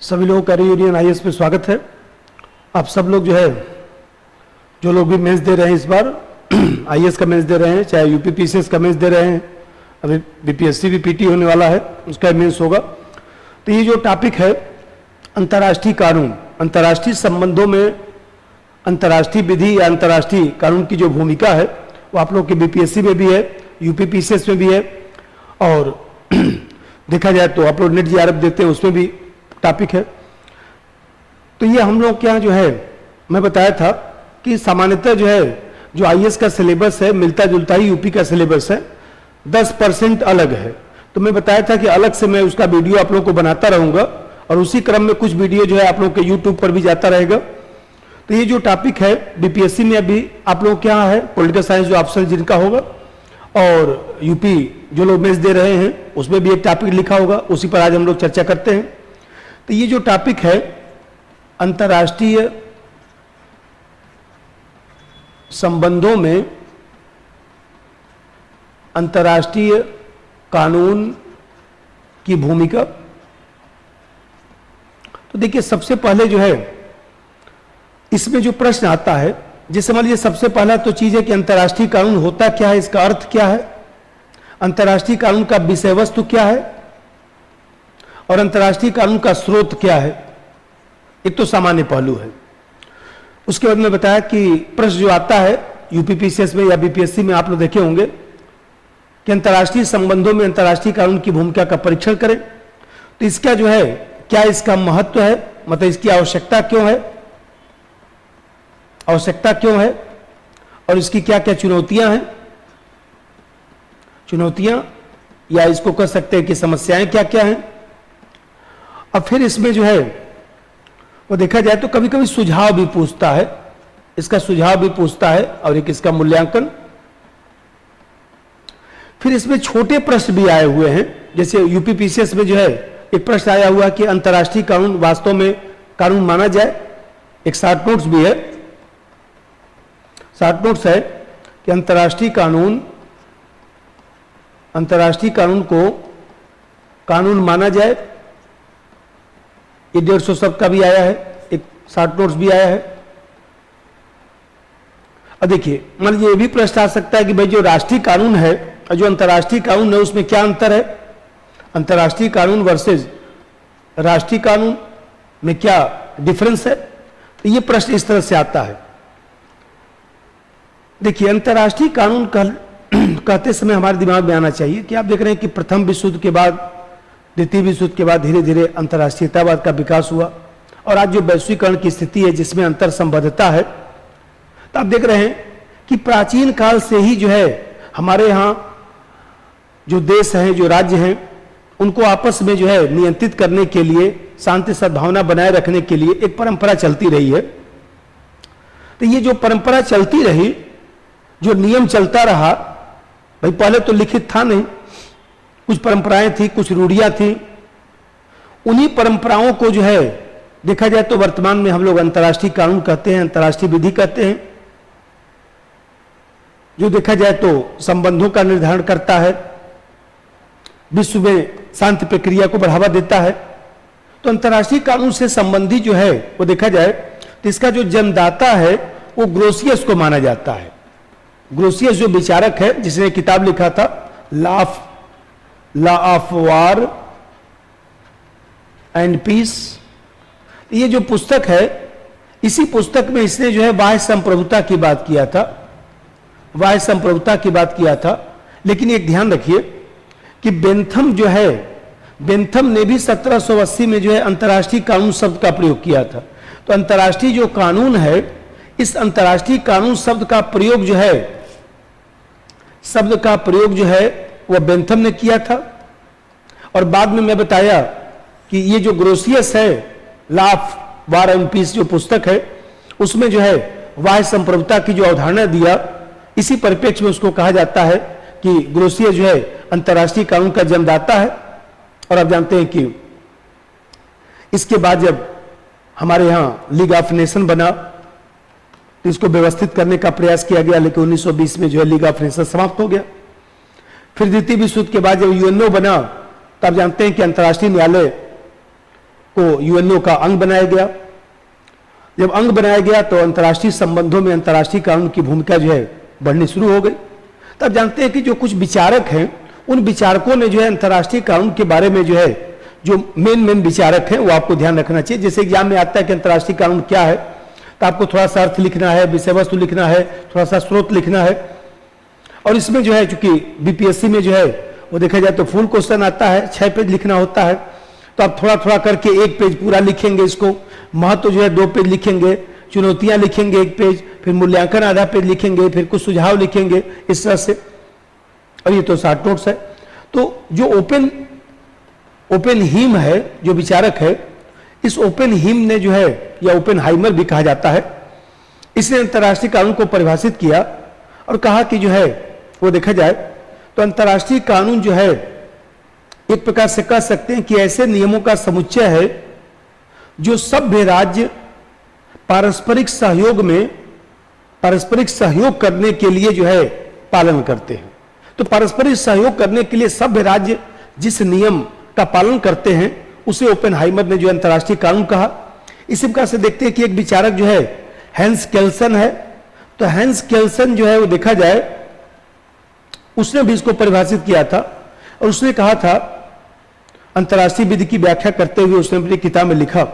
सभी लोगों का यूनियन आईएएस में स्वागत है। आप सब लोग जो लोग भी मेंस दे रहे हैं इस बार आईएएस का मेंस दे रहे हैं, चाहे यूपीपीसीएस का मेंस दे रहे हैं, अभी बीपीएससी भी पीटी होने वाला है, उसका मेंस होगा। तो ये जो टॉपिक है अंतर्राष्ट्रीय कानून, अंतर्राष्ट्रीय संबंधों में अंतर्राष्ट्रीय विधि या अंतर्राष्ट्रीय कानून की जो भूमिका है वो आप लोग के बीपीएससी में भी है, यूपीपीसीएस में भी है, और देखा जाए तो आप लोग नेट जीआरएफ देते हैं उसमें भी टॉपिक है। तो ये हम लोग क्या मैं बताया था कि सामान्यतः जो आईएएस का सिलेबस है मिलता जुलता ही यूपी का सिलेबस है, 10% अलग है। तो मैं बताया था कि अलग से मैं उसका वीडियो आप लोगों को बनाता रहूंगा और उसी क्रम में कुछ वीडियो आप लोगों के यूट्यूब पर भी जाता रहेगा। तो ये जो टॉपिक है बीपीएससी में अभी आप लोग क्या है पॉलिटिकल साइंस जो ऑप्शन जिनका होगा, और यूपी जो लोग मेंस दे रहे हैं उसमें भी एक टॉपिक लिखा होगा, उसी पर आज हम लोग चर्चा करते हैं। तो ये जो टॉपिक है अंतर्राष्ट्रीय संबंधों में अंतर्राष्ट्रीय कानून की भूमिका। तो देखिए सबसे पहले इसमें जो प्रश्न आता है, जैसे मान लीजिए सबसे पहला तो चीज है कि अंतर्राष्ट्रीय कानून होता क्या है, इसका अर्थ क्या है, अंतर्राष्ट्रीय कानून का विषय वस्तु क्या है और अंतर्राष्ट्रीय कानून का स्रोत क्या है। एक तो सामान्य पहलू है। उसके बाद में बताया कि प्रश्न जो आता है यूपीपीसीएस में या बीपीएससी में आप लोग देखे होंगे कि अंतर्राष्ट्रीय संबंधों में अंतर्राष्ट्रीय कानून की भूमिका का परीक्षण करें। तो इसका क्या इसका महत्व है, मतलब इसकी आवश्यकता क्यों है, और इसकी क्या क्या चुनौतियां हैं, या इसको कह सकते हैं कि समस्याएं क्या क्या हैं। अब फिर इसमें वो देखा जाए तो कभी कभी सुझाव भी पूछता है, इसका सुझाव भी पूछता है और एक इसका मूल्यांकन। फिर इसमें छोटे प्रश्न भी आए हुए हैं, जैसे यूपीपीसीएस में एक प्रश्न आया हुआ कि अंतर्राष्ट्रीय कानून वास्तव में कानून माना जाए। एक शॉर्ट नोट्स भी है, शॉर्ट नोट्स है कि अंतर्राष्ट्रीय कानून को कानून माना जाए। ये 150 शब्द का भी आया है, एक शॉर्ट नोट्स भी आया है। अब देखिए मान लीजिए ये भी प्रश्न आ सकता है कि भाई जो राष्ट्रीय कानून है और जो अंतर्राष्ट्रीय कानून है उसमें क्या अंतर है, अंतर्राष्ट्रीय कानून वर्सेस राष्ट्रीय कानून में क्या डिफरेंस है। तो ये प्रश्न इस तरह से आता है। देखिए अंतर्राष्ट्रीय कानून कहते समय हमारे दिमाग में आना चाहिए कि आप देख रहे हैं कि प्रथम विश्व युद्ध के बाद, द्वितीय विश्व युद्ध के बाद धीरे धीरे अंतर्राष्ट्रीयतावाद का विकास हुआ, और आज जो वैश्वीकरण की स्थिति है जिसमें अंतर संबद्धता है, तो आप देख रहे हैं कि प्राचीन काल से ही हमारे यहाँ जो देश हैं, जो राज्य हैं, उनको आपस में नियंत्रित करने के लिए, शांति सद्भावना बनाए रखने के लिए एक परंपरा चलती रही है। तो ये जो परंपरा चलती रही, जो नियम चलता रहा, भाई पहले तो लिखित था नहीं, कुछ परंपराएं थी, कुछ रूढ़ियां थी। उन्हीं परंपराओं को देखा जाए तो वर्तमान में हम लोग अंतर्राष्ट्रीय कानून कहते हैं, अंतर्राष्ट्रीय विधि कहते हैं, जो देखा जाए तो संबंधों का निर्धारण करता है, विश्व में शांति प्रक्रिया को बढ़ावा देता है। तो अंतर्राष्ट्रीय कानून से संबंधी वो देखा जाए तो इसका जो जन्मदाता है वो ग्रोसियस को माना जाता है। ग्रोसियस जो विचारक है जिसने किताब लिखा था law of war and peace, ये जो पुस्तक है, इसी पुस्तक में इसने बाह्य संप्रभुता की बात किया था, बाह्य संप्रभुता की बात किया था। लेकिन एक ध्यान रखिए कि बेंथम बेंथम ने भी 1780 में अंतर्राष्ट्रीय कानून शब्द का प्रयोग किया था। तो अंतर्राष्ट्रीय जो कानून है, इस अंतर्राष्ट्रीय कानून शब्द का प्रयोग वह बेंथम ने किया था। और बाद में मैं बताया कि ये जो ग्रोसियस है, law of war and peace जो पुस्तक है, उसमें बाह्य संप्रभुता की जो अवधारणा दिया, इसी परिप्रेक्ष्य में उसको कहा जाता है कि ग्रोसियस अंतर्राष्ट्रीय कानून का जन्मदाता है। और आप जानते हैं कि इसके बाद जब हमारे यहाँ लीग ऑफ नेशन बना तो इसको व्यवस्थित करने का प्रयास किया गया, लेकिन 1920 में लीग ऑफ नेशन समाप्त हो गया। फिर द्वितीय विश्व युद्ध के बाद जब यूएनओ बना, तो आप जानते हैं कि अंतर्राष्ट्रीय न्यायालय को यूएनओ का अंग बनाया गया। जब अंग बनाया गया तो अंतर्राष्ट्रीय संबंधों में अंतर्राष्ट्रीय कानून की भूमिका जो है बढ़नी शुरू हो गई। तब जानते हैं कि जो कुछ विचारक हैं उन विचारकों ने जो है अंतर्राष्ट्रीय कानून के बारे में जो है, जो मेन विचारक हैं वो आपको ध्यान रखना चाहिए। जैसे एग्जाम में आता है कि अंतर्राष्ट्रीय कानून क्या है, तो आपको थोड़ा सा अर्थ लिखना है, विषय वस्तु लिखना है, थोड़ा सा स्रोत लिखना है। और इसमें जो है चूंकि बीपीएससी में जो है वो देखा जाए तो फुल क्वेश्चन आता है, 6 पेज लिखना होता है, तो आप थोड़ा थोड़ा करके 1 पेज पूरा लिखेंगे। इसको महत्व जो है 2 पेज लिखेंगे, चुनौतियां लिखेंगे 1 पेज, फिर मूल्यांकन आधा पेज लिखेंगे, फिर कुछ सुझाव लिखेंगे, इस तरह से। और ये तो शॉर्ट नोट्स है। तो जो ओपन हीम है, जो विचारक है, इस ओपन हीम ने जो है, या ओपन हाइमर भी कहा जाता है, इसने अंतर्राष्ट्रीय कानून को परिभाषित किया और कहा कि जो है वो देखा जाए तो अंतर्राष्ट्रीय कानून जो है एक प्रकार से कह सकते हैं कि ऐसे नियमों का समुच्चय है जो सभ्य राज्य पारस्परिक सहयोग करने के लिए जो है पालन करते हैं। तो पारस्परिक सहयोग करने के लिए सभ्य राज्य जिस नियम का पालन करते हैं उसे ओपेनहाइमर ने जो अंतर्राष्ट्रीय कानून कहा। इसी प्रकार से देखते हैं कि एक विचारक जो है हैंस केल्सन है। तो हैंस केल्सन जो है वो देखा जाए उसने भी इसको परिभाषित किया था और उसने कहा था, अंतर्राष्ट्रीय विधि की व्याख्या करते हुए उसने अपनी किताब में लिखा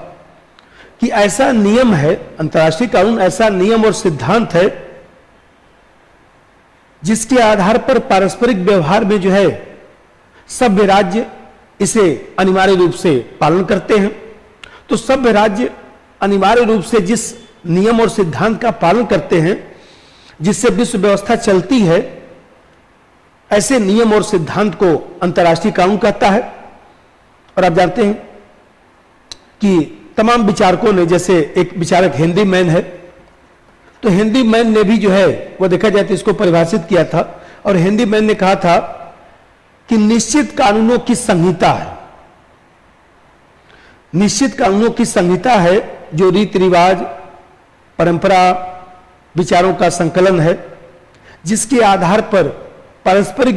कि ऐसा नियम है, अंतर्राष्ट्रीय कानून ऐसा नियम और सिद्धांत है जिसके आधार पर पारस्परिक व्यवहार में जो है सभ्य राज्य इसे अनिवार्य रूप से पालन करते हैं। तो सभ्य राज्य अनिवार्य रूप से जिस नियम और सिद्धांत का पालन करते हैं जिससे विश्व व्यवस्था चलती है, ऐसे नियम और सिद्धांत को अंतर्राष्ट्रीय कानून कहता है। और आप जानते हैं कि तमाम विचारकों ने, जैसे एक विचारक हेनरी मैन है, तो हेनरी मैन ने भी जो है वो देखा जाए तो इसको परिभाषित किया था। और हेनरी मैन ने कहा था कि निश्चित कानूनों की संहिता है, निश्चित कानूनों की संहिता है जो रीति रिवाज, परंपरा, विचारों का संकलन है, जिसके आधार पर पारस्परिक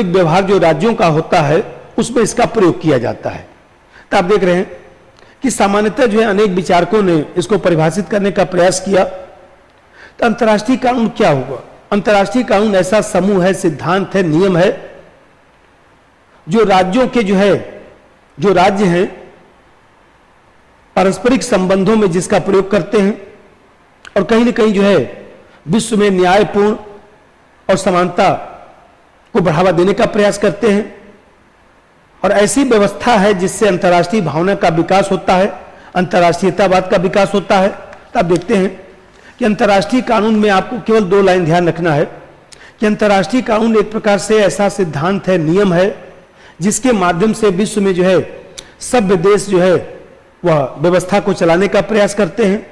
व्यवहार जो राज्यों का होता है उसमें इसका प्रयोग किया जाता है। तो आप देख रहे हैं कि सामान्यतः जो है अनेक विचारकों ने इसको परिभाषित करने का प्रयास किया। तो अंतर्राष्ट्रीय कानून क्या हुआ? अंतर्राष्ट्रीय कानून ऐसा समूह है, सिद्धांत है, नियम है जो राज्यों के जो है, जो राज्य हैं पारस्परिक संबंधों में जिसका प्रयोग करते हैं और कहीं ना कहीं जो है विश्व में न्यायपूर्ण और समानता को बढ़ावा देने का प्रयास करते हैं। और ऐसी व्यवस्था है जिससे अंतर्राष्ट्रीय भावना का विकास होता है, अंतर्राष्ट्रीयतावाद का विकास होता है। तो आप देखते हैं कि अंतर्राष्ट्रीय कानून में आपको केवल 2 लाइन ध्यान रखना है कि अंतर्राष्ट्रीय कानून एक प्रकार से ऐसा सिद्धांत है, नियम है, जिसके माध्यम से विश्व में जो है सभ्य देश जो है वह व्यवस्था को चलाने का प्रयास करते हैं।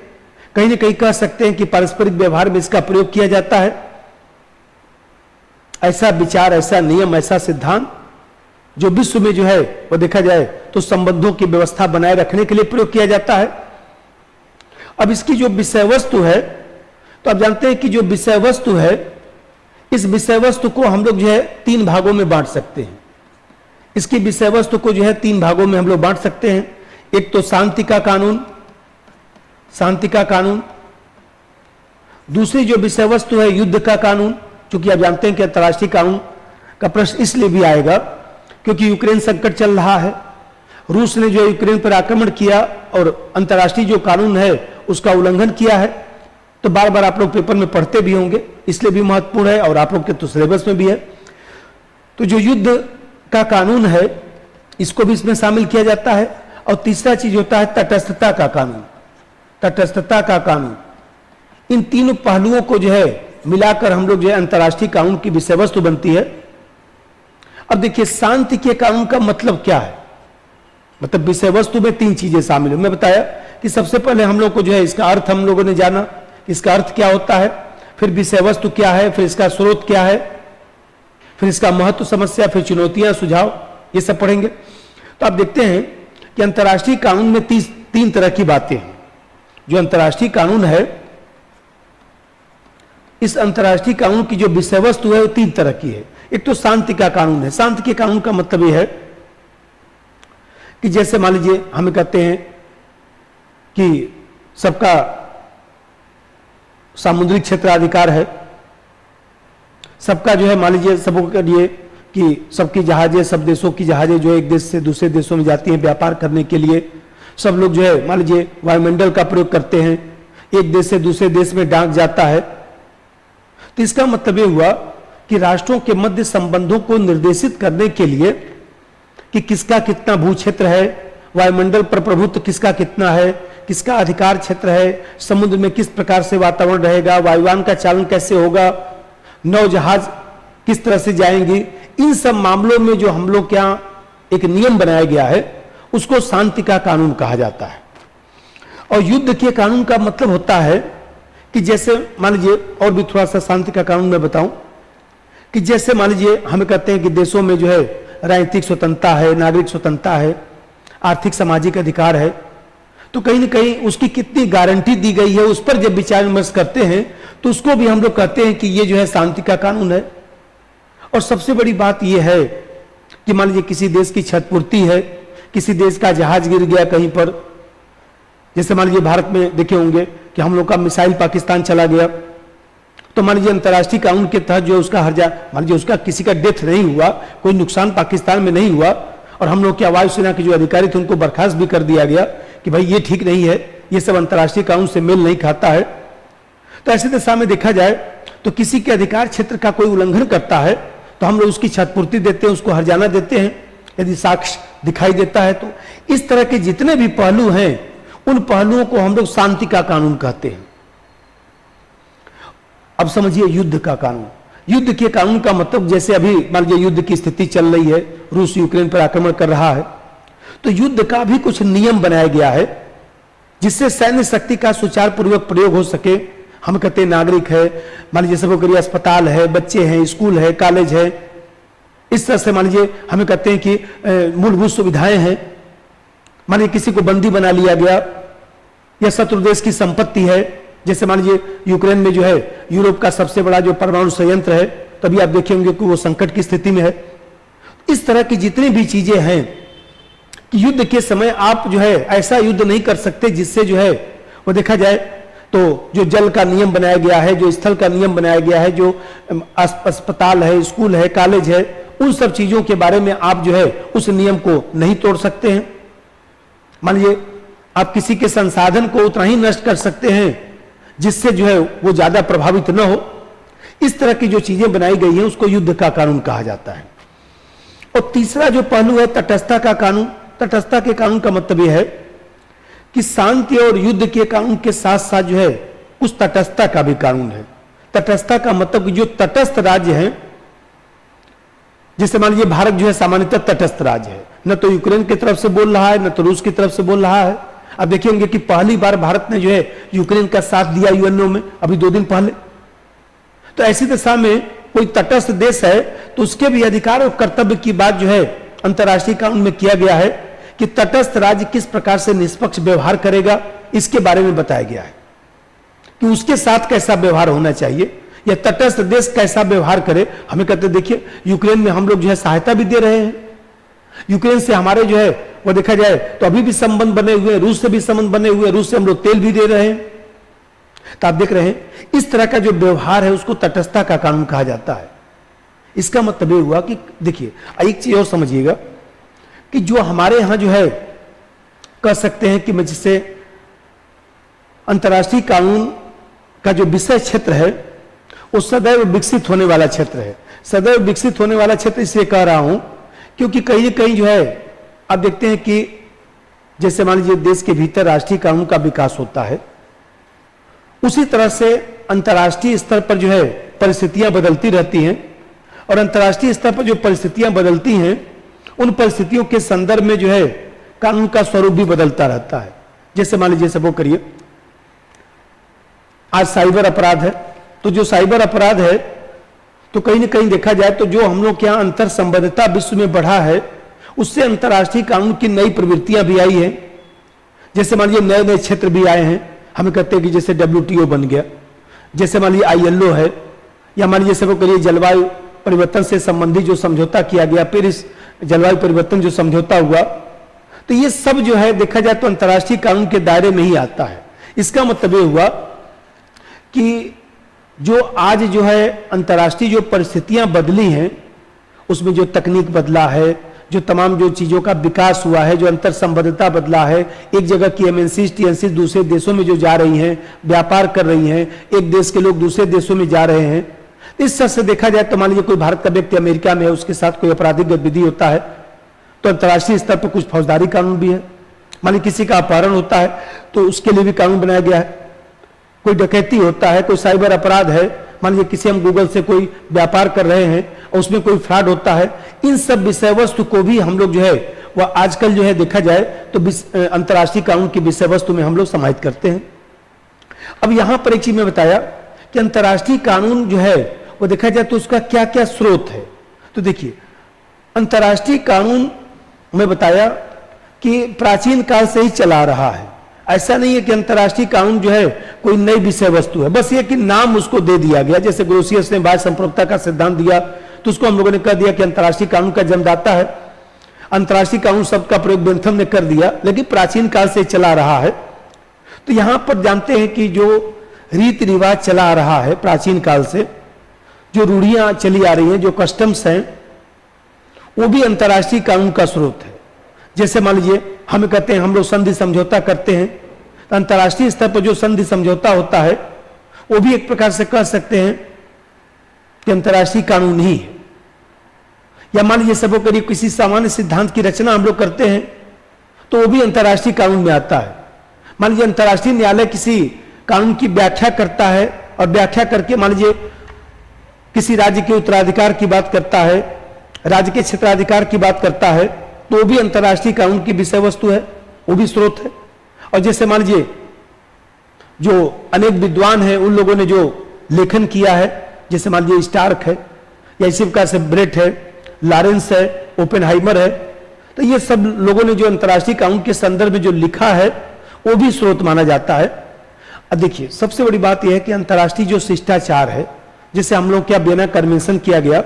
कहीं ना कहीं कह सकते हैं कि पारस्परिक व्यवहार में इसका प्रयोग किया जाता है। ऐसा विचार, ऐसा नियम, ऐसा सिद्धांत जो विश्व में जो है वो देखा जाए तो संबंधों की व्यवस्था बनाए रखने के लिए प्रयोग किया जाता है। अब इसकी जो विषय वस्तु है, तो आप जानते हैं कि जो विषय वस्तु है, इस विषय वस्तु को हम लोग जो है 3 भागों में बांट सकते हैं। इसकी विषय वस्तु को जो है 3 भागों में हम लोग बांट सकते हैं। एक तो शांति का कानून, दूसरी जो विषय वस्तु है युद्ध का कानून। क्योंकि आप जानते हैं कि अंतर्राष्ट्रीय कानून का प्रश्न इसलिए भी आएगा क्योंकि यूक्रेन संकट चल रहा है, रूस ने जो यूक्रेन पर आक्रमण किया और अंतर्राष्ट्रीय जो कानून है उसका उल्लंघन किया है। तो बार बार आप लोग पेपर में पढ़ते भी होंगे, इसलिए भी महत्वपूर्ण है और आप लोग के तो सिलेबस में भी है। तो जो युद्ध का कानून है इसको भी इसमें शामिल किया जाता है। और तीसरा चीज होता है तटस्थता का कानून। इन तीनों पहलुओं को जो है मिलाकर हम लोग जो है अंतर्राष्ट्रीय कानून की विषय वस्तु बनती है। अब देखिए शांति के कानून का मतलब क्या है? मतलब विषय वस्तु में 3 चीजें शामिल है। मैं बताया कि सबसे पहले हम लोग को जो है इसका अर्थ हम लोगों ने जाना, इसका अर्थ क्या होता है, फिर विषय वस्तु क्या है, फिर इसका स्रोत क्या है, फिर इसका महत्व, समस्या, फिर चुनौतियां, सुझाव, ये सब पढ़ेंगे। तो आप देखते हैं कि अंतर्राष्ट्रीय कानून में 3 तरह की बातें हैं। जो अंतर्राष्ट्रीय कानून है, इस अंतर्राष्ट्रीय कानून की जो विषय वस्तु है वो 3 तरह की है। एक तो शांति का कानून है। शांति के कानून का मतलब यह है कि जैसे मान लीजिए हमें कहते हैं कि सबका सामुद्रिक क्षेत्राधिकार है, सबका जो है मान लीजिए सबके लिए कि सबकी जहाजें, सब देशों की जहाजें जो एक देश से दूसरे देशों में जाती हैं व्यापार करने के लिए, सब लोग जो है मान लीजिए वायुमंडल का प्रयोग करते हैं, एक देश से दूसरे देश में डाक जाता है। तो इसका मतलब यह हुआ कि राष्ट्रों के मध्य संबंधों को निर्देशित करने के लिए कि किसका कितना भू क्षेत्र है, वायुमंडल पर प्रभुत्व किसका कितना है, किसका अधिकार क्षेत्र है, समुद्र में किस प्रकार से वातावरण रहेगा, वायुयान का चालन कैसे होगा, नौ जहाज किस तरह से जाएंगी, इन सब मामलों में जो हम लोग के यहाँ एक नियम बनाया गया है उसको शांति का कानून कहा जाता है। और युद्ध के कानून का मतलब होता है कि जैसे मान लीजिए, और भी थोड़ा सा शांति का कानून मैं बताऊं, कि जैसे मान लीजिए हमें कहते हैं कि देशों में जो है राजनीतिक स्वतंत्रता है, नागरिक स्वतंत्रता है, आर्थिक सामाजिक अधिकार है, तो कहीं ना कहीं उसकी कितनी गारंटी दी गई है उस पर जब विचार विमर्श करते हैं तो उसको भी हम लोग कहते हैं कि ये जो है शांति का कानून है। और सबसे बड़ी बात यह है कि मान लीजिए किसी देश की क्षतिपूर्ति है, किसी देश का जहाज गिर गया कहीं पर, जैसे मान लीजिए भारत में देखे होंगे कि हम लोग का मिसाइल पाकिस्तान चला गया, तो मान लीजिए अंतर्राष्ट्रीय कानून के तहत जो उसका मान लीजिए उसका किसी का डेथ नहीं हुआ, कोई नुकसान पाकिस्तान में नहीं हुआ, और हम लोग के वायुसेना के जो अधिकारी थे उनको बर्खास्त भी कर दिया गया कि भाई ये ठीक नहीं है, ये सब अंतर्राष्ट्रीय कानून से मेल नहीं खाता है। तो ऐसे दिशा में देखा जाए तो किसी के अधिकार क्षेत्र का कोई उल्लंघन करता है तो हम लोग उसकी क्षतिपूर्ति देते हैं, उसको हर्जाना देते हैं यदि साक्ष्य दिखाई देता है। तो इस तरह के जितने भी पहलू हैं उन पहलुओं को हम लोग शांति का कानून कहते हैं। अब समझिए युद्ध का कानून। युद्ध के कानून का मतलब, जैसे अभी मान लीजिए युद्ध की स्थिति चल रही है, रूस यूक्रेन पर आक्रमण कर रहा है, तो युद्ध का भी कुछ नियम बनाया गया है जिससे सैन्य शक्ति का सुचारू पूर्वक प्रयोग हो सके। हम कहते हैं नागरिक है, मान लीजिए सबको करिए अस्पताल है, बच्चे हैं, स्कूल है, कॉलेज है, इस तरह से मान लीजिए हमें कहते हैं कि मूलभूत सुविधाएं हैं। मान लीजिए किसी को बंदी बना लिया गया या शत्रु देश की संपत्ति है, जैसे मान लीजिए यूक्रेन में जो है यूरोप का सबसे बड़ा जो परमाणु संयंत्र है, तभी आप देखेंगे कि वो संकट की स्थिति में है। इस तरह की जितनी भी चीजें हैं कि युद्ध के समय आप जो है ऐसा युद्ध नहीं कर सकते जिससे जो है वो देखा जाए तो जो जल का नियम बनाया गया है, जो स्थल का नियम बनाया गया है, जो अस्पताल है, स्कूल है, कॉलेज है, उन सब चीजों के बारे में आप जो है उस नियम को नहीं तोड़ सकते हैं। मान लीजिए आप किसी के संसाधन को उतना ही नष्ट कर सकते हैं जिससे जो है वो ज्यादा प्रभावित न हो। इस तरह की जो चीजें बनाई गई हैं उसको युद्ध का कानून कहा जाता है। और तीसरा जो पहलू है तटस्थता का कानून। तटस्थता के कानून का मतलब यह है कि शांति और युद्ध के कानून के साथ साथ जो है उस तटस्थता का भी कानून है। तटस्थता का मतलब कि जो तटस्थ राज्य है, जैसे मान लीजिए भारत जो है सामान्यतः तटस्थ राज्य है, न तो यूक्रेन की तरफ से बोल रहा है न तो रूस की तरफ से बोल रहा है। अब देखेंगे कि पहली बार भारत ने जो है यूक्रेन का साथ दिया यूएनओ में अभी 2 दिन पहले। तो ऐसी दशा में कोई तटस्थ देश है तो उसके भी अधिकार और कर्तव्य की बात जो है अंतर्राष्ट्रीय कानून में किया गया है कि तटस्थ राज्य किस प्रकार से निष्पक्ष व्यवहार करेगा, इसके बारे में बताया गया है कि उसके साथ कैसा व्यवहार होना चाहिए या तटस्थ देश कैसा व्यवहार करे। हमें कहते देखिए यूक्रेन में हम लोग जो है सहायता भी दे रहे हैं, यूक्रेन से हमारे जो है वो देखा जाए तो अभी भी संबंध बने हुए हैं, रूस से भी संबंध बने हुए हैं, रूस से हम लोग तेल भी दे रहे हैं। तो आप देख रहे हैं इस तरह का जो व्यवहार है उसको तटस्थता का कानून कहा जाता है। इसका मतलब ये हुआ कि देखिए एक चीज और समझिएगा कि जो हमारे यहां जो है कह सकते हैं कि मैं जिससे अंतर्राष्ट्रीय कानून का जो विषय क्षेत्र है वो सदैव विकसित होने वाला क्षेत्र है। सदैव विकसित होने वाला क्षेत्र इसलिए कह रहा हूं क्योंकि कहीं ना कहीं जो है आप देखते हैं कि जैसे मान लीजिए देश के भीतर राष्ट्रीय कानून का विकास होता है, उसी तरह से अंतर्राष्ट्रीय स्तर पर जो है परिस्थितियां बदलती रहती हैं और अंतर्राष्ट्रीय स्तर पर जो परिस्थितियां बदलती हैं उन परिस्थितियों के संदर्भ में जो है कानून का स्वरूप भी बदलता रहता है। जैसे मान लीजिए सबको करिए आज साइबर अपराध है, तो जो साइबर अपराध है तो कहीं ना कहीं देखा जाए तो जो हम लोग के यहाँ अंतर संबद्धता विश्व में बढ़ा है उससे अंतर्राष्ट्रीय कानून की नई प्रवृत्तियां भी आई हैं। जैसे मान लीजिए नए नए क्षेत्र भी आए हैं, हमें कहते हैं कि जैसे WTO बन गया, जैसे मान लीजिए ILO है, या मान लीजिए सबको करिए जलवायु परिवर्तन से संबंधित जो समझौता किया गया, पेरिस जलवायु परिवर्तन जो समझौता हुआ, तो ये सब जो है देखा जाए तो अंतर्राष्ट्रीय कानून के दायरे में ही आता है। इसका मतलब ये हुआ कि जो आज जो है अंतर्राष्ट्रीय जो परिस्थितियां बदली हैं, उसमें जो तकनीक बदला है, जो तमाम जो चीजों का विकास हुआ है, जो अंतर संबद्धता बदला है, एक जगह की एमएनसीज टीएनसीज दूसरे देशों में जो जा रही हैं, व्यापार कर रही हैं, एक देश के लोग दूसरे देशों में जा रहे हैं। इस तरह से देखा जाए तो मान लीजिए कोई भारत का व्यक्ति अमेरिका में है, उसके साथ कोई आपराधिक गतिविधि होता है तो अंतर्राष्ट्रीय स्तर पर कुछ फौजदारी कानून भी है। मान लीजिए किसी का अपहरण होता है तो उसके लिए भी कानून बनाया गया है। कोई डकैती होता है, कोई साइबर अपराध है, मान लीजिए किसी हम गूगल से कोई व्यापार कर रहे हैं और उसमें कोई फ्रॉड होता है, इन सब विषय वस्तु को भी हम लोग जो है वह आजकल जो है देखा जाए तो अंतर्राष्ट्रीय कानून की विषय वस्तु में हम लोग समाहित करते हैं। अब यहां पर एक चीज में बताया कि अंतर्राष्ट्रीय कानून जो है वो देखा जाए तो उसका क्या क्या स्रोत है। तो देखिए, अंतर्राष्ट्रीय कानून में बताया कि प्राचीन काल से ही चला रहा है। ऐसा नहीं है कि अंतर्राष्ट्रीय कानून जो है कोई नई विषय वस्तु है, बस ये कि नाम उसको दे दिया गया। जैसे ग्रोसियस ने बाह्य संप्रभुता का सिद्धांत दिया तो उसको हम लोगों ने कह दिया कि अंतर्राष्ट्रीय कानून का जन्मदाता है। अंतर्राष्ट्रीय कानून शब्द का प्रयोग बेंथम ने कर दिया, लेकिन प्राचीन काल से चला रहा है। तो यहां पर जानते हैं कि जो रीति रिवाज चला आ रहा है प्राचीन काल से, जो रूढ़ियां चली आ रही हैं, जो कस्टम्स हैं, वो भी अंतर्राष्ट्रीय कानून का स्रोत है। जैसे मान लीजिए हम कहते हैं हम लोग संधि समझौता करते हैं, तो अंतर्राष्ट्रीय स्तर पर जो संधि समझौता होता है वो भी एक प्रकार से कह सकते हैं कि अंतर्राष्ट्रीय कानून ही है। या मान लीजिए सबको करीब किसी सामान्य सिद्धांत की रचना हम लोग करते हैं तो वो भी अंतर्राष्ट्रीय कानून में आता है। मान लीजिए अंतर्राष्ट्रीय न्यायालय किसी कानून की व्याख्या करता है और व्याख्या करके मान लीजिए किसी राज्य के उत्तराधिकार की बात करता है, राज्य के क्षेत्राधिकार की बात करता है, तो वो भी अंतर्राष्ट्रीय कानून की विषय वस्तु है, वो भी स्रोत है। और जैसे मान लीजिए जो अनेक विद्वान हैं उन लोगों ने जो लेखन किया है, जैसे मान लीजिए स्टार्क है या इसी प्रकार से ब्रेट है, लॉरेंस है, ओपेनहाइमर है, तो ये सब लोगों ने जो अंतर्राष्ट्रीय कानून के संदर्भ में जो लिखा है वो भी स्रोत माना जाता है। अब देखिए सबसे बड़ी बात यह है कि अंतर्राष्ट्रीय जो शिष्टाचार है, जैसे हम लोग क्या वियना कन्वेंशन किया गया,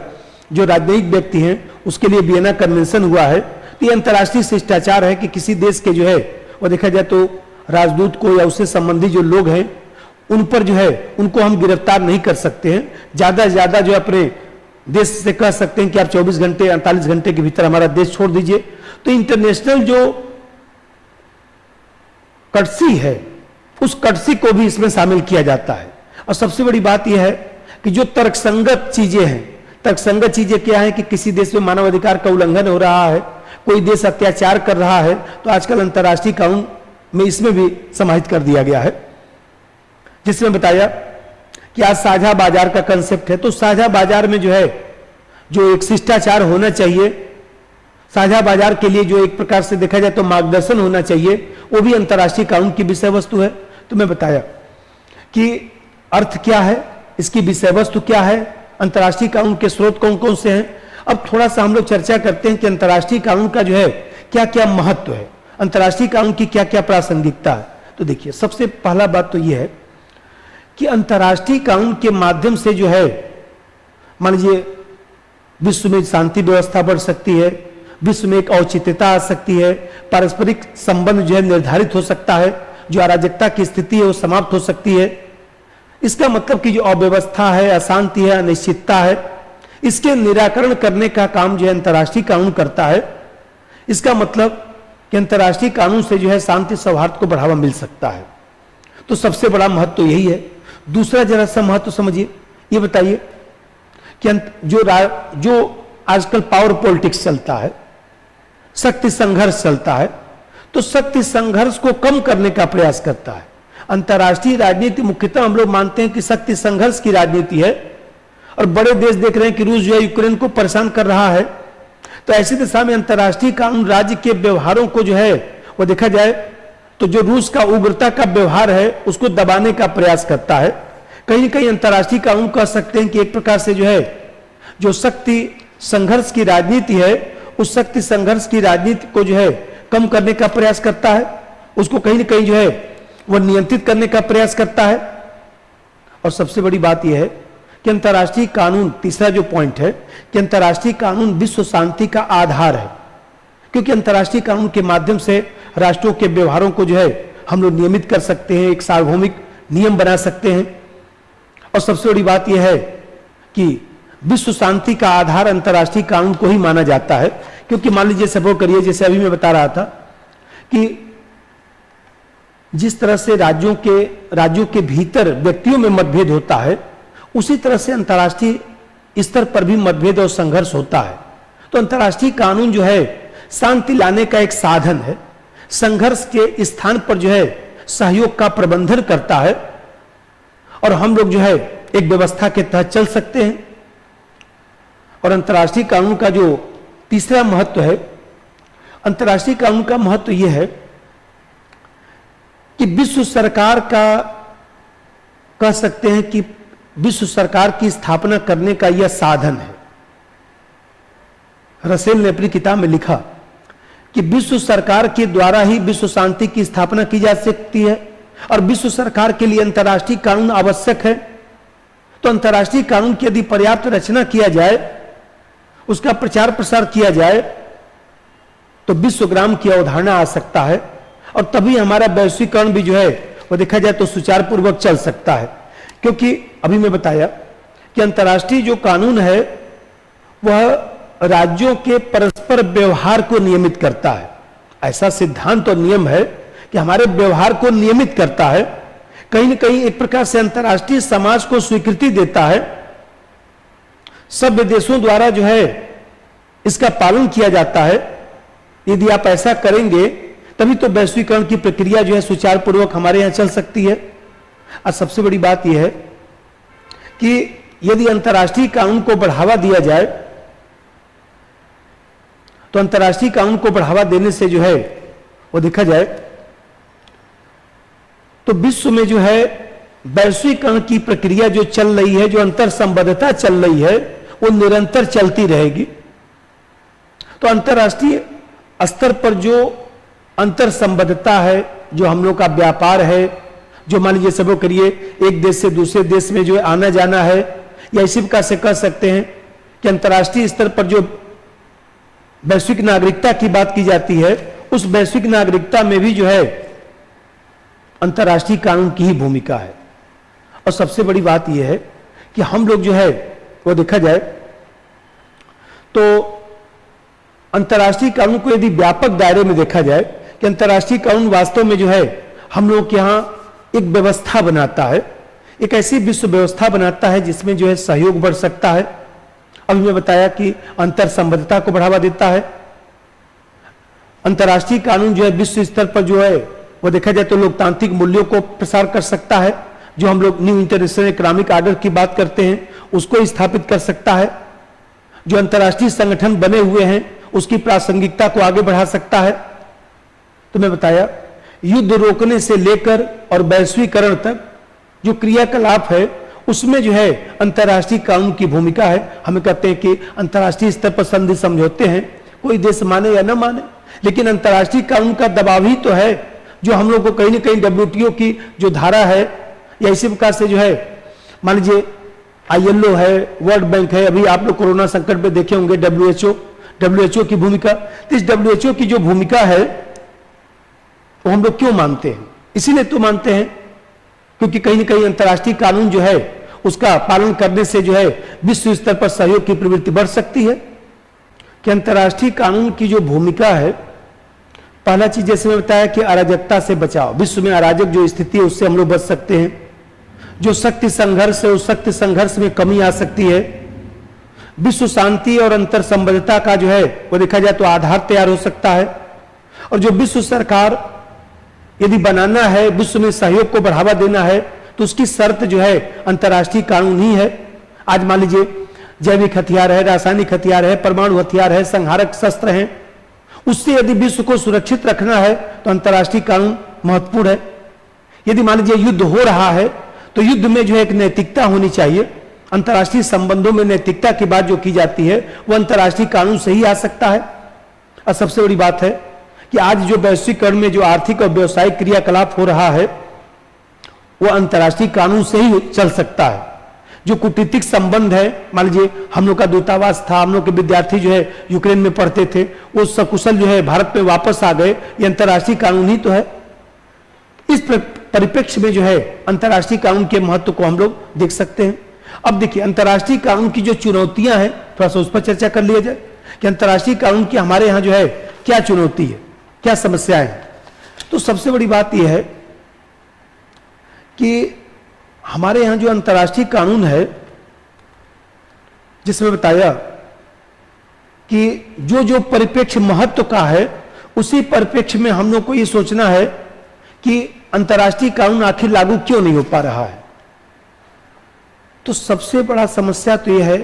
जो राजनयिक व्यक्ति हैं उसके लिए वियना कन्वेंशन हुआ है, तो ये अंतर्राष्ट्रीय शिष्टाचार है कि किसी देश के जो है वो देखा जाए तो राजदूत को या उससे संबंधी जो लोग हैं उन पर जो है उनको हम गिरफ्तार नहीं कर सकते हैं। ज्यादा से ज्यादा जो अपने देश से कह सकते हैं कि आप 24 घंटे 48 घंटे के भीतर हमारा देश छोड़ दीजिए। तो इंटरनेशनल जो कर्टसी है उस कर्टसी को भी इसमें शामिल किया जाता है। और सबसे बड़ी बात यह है कि जो तर्कसंगत चीजें हैं, तर्कसंगत चीजें क्या है कि किसी देश में मानवाधिकार का उल्लंघन हो रहा है, कोई देश अत्याचार कर रहा है, तो आजकल अंतर्राष्ट्रीय कानून में इसमें भी समाहित कर दिया गया है। जिसमें बताया कि आज साझा बाजार का कंसेप्ट है, तो साझा बाजार में जो है जो एक शिष्टाचार होना चाहिए, साझा बाजार के लिए जो एक प्रकार से देखा जाए तो मार्गदर्शन होना चाहिए, वो भी अंतर्राष्ट्रीय कानून की विषय वस्तु है। तो मैं बताया कि अर्थ क्या है, इसकी विषय वस्तु क्या है, अंतर्राष्ट्रीय कानून के स्रोत कौन कौन से हैं। अब थोड़ा सा हम लोग चर्चा करते हैं कि अंतर्राष्ट्रीय कानून का जो है क्या क्या महत्व है, अंतर्राष्ट्रीय कानून की क्या क्या प्रासंगिकता है। तो देखिए सबसे पहला बात तो यह है कि अंतर्राष्ट्रीय कानून के माध्यम से जो है मान लीजिए विश्व में शांति व्यवस्था बढ़ सकती है, विश्व में एक औचित्यता आ सकती है, पारस्परिक संबंध जो है निर्धारित हो सकता है, जो अराजकता की स्थिति है वो समाप्त हो सकती है। इसका मतलब कि जो अव्यवस्था है, अशांति है, अनिश्चितता है, इसके निराकरण करने का काम जो है अंतर्राष्ट्रीय कानून करता है। इसका मतलब कि अंतर्राष्ट्रीय कानून से जो है शांति सौहार्द को बढ़ावा मिल सकता है। तो सबसे बड़ा महत्व तो यही है। दूसरा जरा सा महत्व समझिए, ये बताइए कि जो आजकल पावर पॉलिटिक्स चलता है, शक्ति संघर्ष चलता है, तो शक्ति संघर्ष को कम करने का प्रयास करता है। अंतर्राष्ट्रीय राजनीति मुख्यतः हम लोग मानते हैं कि शक्ति संघर्ष की राजनीति है, और बड़े देश देख रहे हैं कि रूस जो है यूक्रेन को परेशान कर रहा है। तो ऐसी दिशा में अंतर्राष्ट्रीय कानून राज्य के व्यवहारों को जो है वो देखा जाए तो जो रूस का उग्रता का व्यवहार है उसको दबाने का प्रयास करता है। कहीं न कहीं अंतर्राष्ट्रीय कानून कह सकते हैं कि एक प्रकार से जो है जो शक्ति संघर्ष की राजनीति है उस शक्ति संघर्ष की राजनीति को जो है कम करने का प्रयास करता है, उसको कहीं न कहीं जो है वह नियंत्रित करने का प्रयास करता है। और सबसे बड़ी बात यह है कि अंतर्राष्ट्रीय कानून, तीसरा जो पॉइंट है कि अंतर्राष्ट्रीय कानून विश्व शांति का आधार है। क्योंकि अंतर्राष्ट्रीय कानून के माध्यम से राष्ट्रों के व्यवहारों को जो है हम लोग नियमित कर सकते हैं, एक सार्वभौमिक नियम बना सकते हैं। और सबसे बड़ी बात यह है कि विश्व शांति का आधार अंतर्राष्ट्रीय कानून को ही माना जाता है। क्योंकि मान लीजिए सपोज करिए, जैसे अभी मैं बता रहा था कि जिस तरह से राज्यों के भीतर व्यक्तियों में मतभेद होता है, उसी तरह से अंतर्राष्ट्रीय स्तर पर भी मतभेद और संघर्ष होता है। तो अंतर्राष्ट्रीय कानून जो है शांति लाने का एक साधन है, संघर्ष के स्थान पर जो है सहयोग का प्रबंधन करता है, और हम लोग जो है एक व्यवस्था के तहत चल सकते हैं। और अंतर्राष्ट्रीय कानून का जो तीसरा महत्व है, अंतर्राष्ट्रीय कानून का महत्व यह है कि विश्व सरकार का, कह सकते हैं कि विश्व सरकार की स्थापना करने का यह साधन है। रसेल ने अपनी किताब में लिखा कि विश्व सरकार के द्वारा ही विश्व शांति की स्थापना की जा सकती है, और विश्व सरकार के लिए अंतर्राष्ट्रीय कानून आवश्यक है। तो अंतर्राष्ट्रीय कानून की यदि पर्याप्त रचना किया जाए, उसका प्रचार प्रसार किया जाए, तो विश्वग्राम की अवधारणा आ सकता है, और तभी हमारा वैश्वीकरण भी जो है वो देखा जाए तो सुचारू पूर्वक चल सकता है। क्योंकि अभी मैं बताया कि अंतर्राष्ट्रीय जो कानून है वह राज्यों के परस्पर व्यवहार को नियमित करता है। ऐसा सिद्धांत और नियम है कि हमारे व्यवहार को नियमित करता है, कहीं न कहीं एक प्रकार से अंतर्राष्ट्रीय समाज को स्वीकृति देता है। सभ्य देशों द्वारा जो है इसका पालन किया जाता है। यदि आप ऐसा करेंगे तभी तो वैश्वीकरण की प्रक्रिया जो है सुचारू पूर्वक हमारे यहां चल सकती है। और सबसे बड़ी बात यह है कि यदि अंतर्राष्ट्रीय कानून को बढ़ावा दिया जाए, तो अंतर्राष्ट्रीय कानून को बढ़ावा देने से जो है वो देखा जाए तो विश्व में जो है वैश्वीकरण की प्रक्रिया जो चल रही है, जो अंतर संबद्धता चल रही है, वो निरंतर चलती रहेगी। तो अंतर्राष्ट्रीय स्तर पर जो अंतर संबद्धता है, जो हम लोग का व्यापार है, जो मान लीजिए सब करिए एक देश से दूसरे देश में जो आना जाना है, या इसी प्रकार से कह सकते हैं कि अंतर्राष्ट्रीय स्तर पर जो वैश्विक नागरिकता की बात की जाती है, उस वैश्विक नागरिकता में भी जो है अंतर्राष्ट्रीय कानून की ही भूमिका है। और सबसे बड़ी बात यह है कि हम लोग जो है वो देखा जाए तो अंतर्राष्ट्रीय कानून को यदि व्यापक दायरे में देखा जाए कि अंतर्राष्ट्रीय कानून वास्तव में जो है हम लोग के यहां एक व्यवस्था बनाता है, एक ऐसी विश्व व्यवस्था बनाता है जिसमें जो है सहयोग बढ़ सकता है। अभी मैं बताया कि अंतर संबद्धता को बढ़ावा देता है। अंतर्राष्ट्रीय कानून जो है विश्व स्तर पर जो है वो देखा जाए तो लोकतांत्रिक मूल्यों को प्रसार कर सकता है। जो हम लोग न्यू इंटरनेशनल इकोनॉमिक ऑर्डर की बात करते हैं उसको स्थापित कर सकता है। जो अंतर्राष्ट्रीय संगठन बने हुए हैं उसकी प्रासंगिकता को आगे बढ़ा सकता है। तो मैं बताया युद्ध रोकने से लेकर और वैश्वीकरण तक जो क्रियाकलाप है उसमें जो है अंतर्राष्ट्रीय कानून की भूमिका है। हमें कहते हैं कि अंतर्राष्ट्रीय स्तर पर संधि समझौते हैं, कोई देश माने या न माने, लेकिन अंतर्राष्ट्रीय कानून का दबाव ही तो है जो हम लोग को कहीं ना कहीं डब्ल्यूटीओ की जो धारा है या इसी प्रकार से जो है मान लीजिए ILO है, वर्ल्ड बैंक है, अभी आप लोग कोरोना संकट में देखे होंगे WHO की भूमिका। तो इस WHO की जो भूमिका है वो हम लोग क्यों मानते हैं? इसीलिए तो मानते हैं क्योंकि कहीं ना कहीं अंतर्राष्ट्रीय कानून जो है उसका पालन करने से जो है विश्व स्तर पर सहयोग की प्रवृत्ति बढ़ सकती है। कि अंतर्राष्ट्रीय कानून की जो भूमिका है, पहला चीज जैसे मैं बताया कि अराजकता से बचाव, विश्व में अराजक जो स्थिति है उससे हम लोग बच सकते हैं। जो शक्ति संघर्ष है उस शक्ति संघर्ष में कमी आ सकती है। विश्व शांति और अंतर संबद्धता का जो है वो देखा जाए तो आधार तैयार हो सकता है। और जो विश्व सरकार यदि बनाना है, विश्व में सहयोग को बढ़ावा देना है, तो उसकी शर्त जो है अंतर्राष्ट्रीय कानून ही है। आज मान लीजिए जैविक हथियार है, रासायनिक हथियार है, परमाणु हथियार है, संहारक शस्त्र हैं, उससे यदि विश्व को सुरक्षित रखना है तो अंतर्राष्ट्रीय कानून महत्वपूर्ण है। यदि मान लीजिए युद्ध हो रहा है तो युद्ध में जो है एक नैतिकता होनी चाहिए। अंतर्राष्ट्रीय संबंधों में नैतिकता की बात जो की जाती है वो अंतर्राष्ट्रीय कानून से ही आ सकता है। और सबसे बड़ी बात है कि आज जो वैश्वीकरण में जो आर्थिक और व्यवसायिक क्रियाकलाप हो रहा है वो अंतर्राष्ट्रीय कानून से ही चल सकता है। जो कूटनीतिक संबंध है, मान लीजिए हम लोग का दूतावास था, हम लोग के विद्यार्थी जो है यूक्रेन में पढ़ते थे, वो सकुशल जो है भारत में वापस आ गए, ये अंतर्राष्ट्रीय कानून ही तो है। इस परिप्रेक्ष्य में जो है अंतर्राष्ट्रीय कानून के महत्व को हम लोग देख सकते हैं। अब देखिए अंतर्राष्ट्रीय कानून की जो चुनौतियां हैं, थोड़ा सा उस पर चर्चा कर लिया जाए कि अंतर्राष्ट्रीय कानून की हमारे यहां जो है क्या चुनौती है, क्या समस्याएं हैं। तो सबसे बड़ी बात यह है कि हमारे यहां जो अंतर्राष्ट्रीय कानून है, जिसमें बताया कि जो जो परिप्रेक्ष्य महत्व का है, उसी परिप्रेक्ष्य में हम लोग को यह सोचना है कि अंतर्राष्ट्रीय कानून आखिर लागू क्यों नहीं हो पा रहा है। तो सबसे बड़ा समस्या तो यह है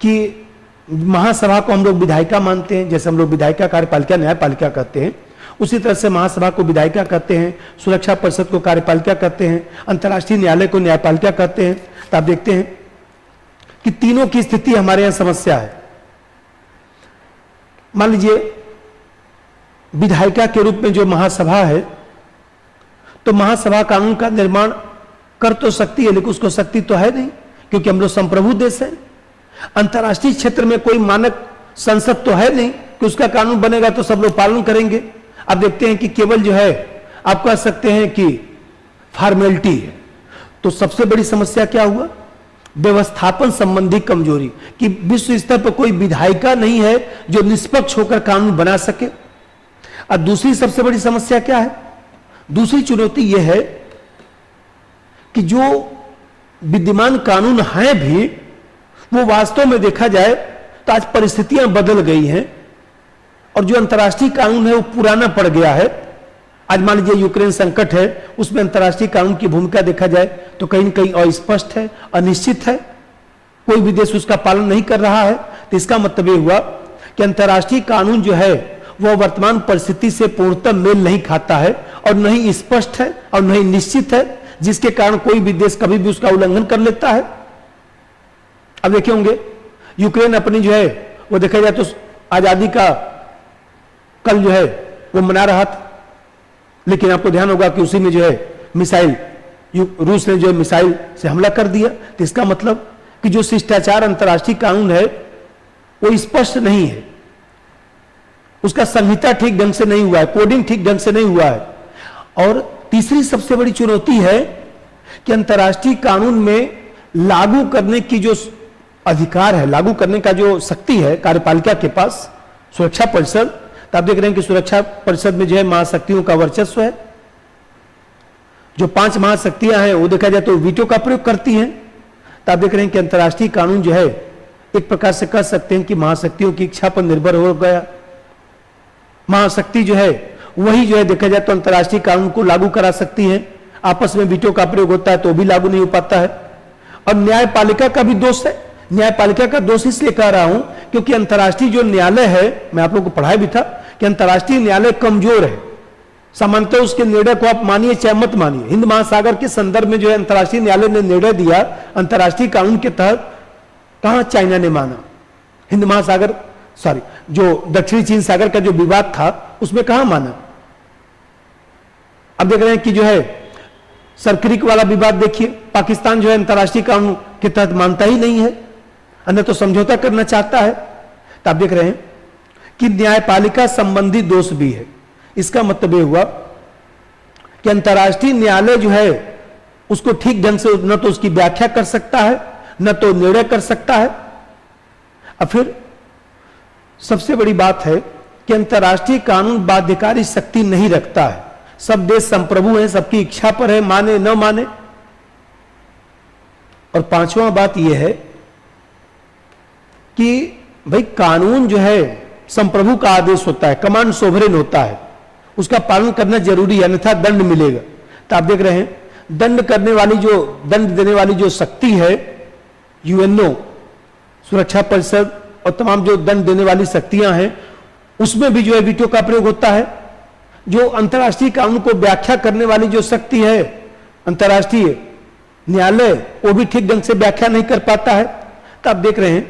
कि महासभा को हम लोग विधायिका मानते हैं, जैसे हम लोग विधायिका, कार्यपालिका, न्यायपालिका कहते हैं, उसी तरह से महासभा को विधायिका कहते हैं, सुरक्षा परिषद को कार्यपालिका कहते हैं, अंतर्राष्ट्रीय न्यायालय को न्यायपालिका कहते हैं। तो आप देखते हैं कि तीनों की स्थिति हमारे यहां समस्या है। मान लीजिए विधायिका के रूप में जो महासभा है, तो महासभा कानून का निर्माण कर तो सकती है, लेकिन उसको शक्ति तो है नहीं, क्योंकि हम लोग संप्रभु देश है। अंतर्राष्ट्रीय क्षेत्र में कोई मानक संसद तो है नहीं कि उसका कानून बनेगा तो सब लोग पालन करेंगे। आप देखते हैं कि केवल जो है आप कह सकते हैं कि फॉर्मेलिटी है। तो सबसे बड़ी समस्या क्या हुआ? व्यवस्थापन संबंधी कमजोरी, कि विश्व स्तर पर कोई विधायिका नहीं है जो निष्पक्ष होकर कानून बना सके। और दूसरी सबसे बड़ी समस्या क्या है? दूसरी चुनौती यह है कि जो विद्यमान कानून हैं भी, वो वास्तव में देखा जाए तो आज परिस्थितियां बदल गई हैं और जो अंतर्राष्ट्रीय कानून है वो पुराना पड़ गया है। आज मान लीजिए यूक्रेन संकट है, उसमें अंतर्राष्ट्रीय कानून की भूमिका देखा जाए तो कहीं न कहीं अस्पष्ट है, अनिश्चित है, कोई भी देश उसका पालन नहीं कर रहा है। तो इसका मतलब यह हुआ कि अंतर्राष्ट्रीय कानून जो है वह वर्तमान परिस्थिति से पूर्णतः मेल नहीं खाता है और नहीं स्पष्ट है और नहीं निश्चित है, जिसके कारण कोई भी देश कभी भी उसका उल्लंघन कर लेता है। अब देखे होंगे यूक्रेन अपनी जो है वो देखा जाए तो आजादी का कल जो है वो मना रहा था, लेकिन आपको ध्यान होगा कि उसी में जो है मिसाइल, रूस ने जो है मिसाइल से हमला कर दिया। तो इसका मतलब कि जो शिष्टाचार अंतर्राष्ट्रीय कानून है वो स्पष्ट नहीं है, उसका संहिता ठीक ढंग से नहीं हुआ है, कोडिंग ठीक ढंग से नहीं हुआ है। और तीसरी सबसे बड़ी चुनौती है कि अंतर्राष्ट्रीय कानून में लागू करने की जो अधिकार है, लागू करने का जो शक्ति है कार्यपालिका के पास, सुरक्षा परिषद। तो आप देख रहे हैं कि सुरक्षा परिषद में जो है महाशक्तियों का वर्चस्व है। जो 5 महाशक्तियां हैं वो देखा जाए तो वीटो का प्रयोग करती हैं। तो आप देख रहे हैं कि अंतर्राष्ट्रीय कानून जो है एक प्रकार से कह सकते हैं कि महाशक्तियों की इच्छा पर निर्भर हो गया। महाशक्ति जो है वही जो है देखा जाए तो अंतर्राष्ट्रीय कानून को लागू करा सकती है, आपस में वीटो का प्रयोग होता है तो भी लागू नहीं हो पाता है। और न्यायपालिका का भी दोष है। न्यायपालिका का दोष इसलिए कह रहा हूं क्योंकि अंतर्राष्ट्रीय जो न्यायालय है, मैं आप लोगों को पढ़ाया भी था कि अंतर्राष्ट्रीय न्यायालय कमजोर है। सामान्यतः उसके निर्णय को आप मानिए चाहे मत मानिए, हिंद महासागर के संदर्भ में जो है अंतर्राष्ट्रीय न्यायालय ने निर्णय दिया अंतर्राष्ट्रीय कानून के तहत, कहां चाइना ने माना? हिंद महासागर जो दक्षिणी चीन सागर का जो विवाद था उसमें कहां माना? अब देख रहे हैं कि जो है सरक्रिक वाला विवाद देखिए, पाकिस्तान जो है अंतर्राष्ट्रीय कानून के तहत मानता ही नहीं है, अन्य तो समझौता करना चाहता है। तो आप देख रहे हैं कि न्यायपालिका संबंधी दोष भी है। इसका मतलब यह हुआ कि अंतर्राष्ट्रीय न्यायालय जो है उसको ठीक ढंग से न तो उसकी व्याख्या कर सकता है, न तो निर्णय कर सकता है। और फिर सबसे बड़ी बात है कि अंतर्राष्ट्रीय कानून बाध्यकारी शक्ति नहीं रखता है। सब देश संप्रभु हैं, सबकी इच्छा पर है, माने न माने। और 5वां बात यह है कि भाई कानून जो है संप्रभु का आदेश होता है, कमांड सोवरेन होता है, उसका पालन करना जरूरी है, अन्यथा दंड मिलेगा। तो आप देख रहे हैं दंड करने वाली जो दंड देने वाली जो शक्ति है यूएनओ, सुरक्षा परिषद और तमाम जो दंड देने वाली शक्तियां हैं, उसमें भी जो है वीटो का प्रयोग होता है। जो अंतर्राष्ट्रीय कानून को व्याख्या करने वाली जो शक्ति है अंतर्राष्ट्रीय न्यायालय, वो भी ठीक ढंग से व्याख्या नहीं कर पाता है। तो आप देख रहे हैं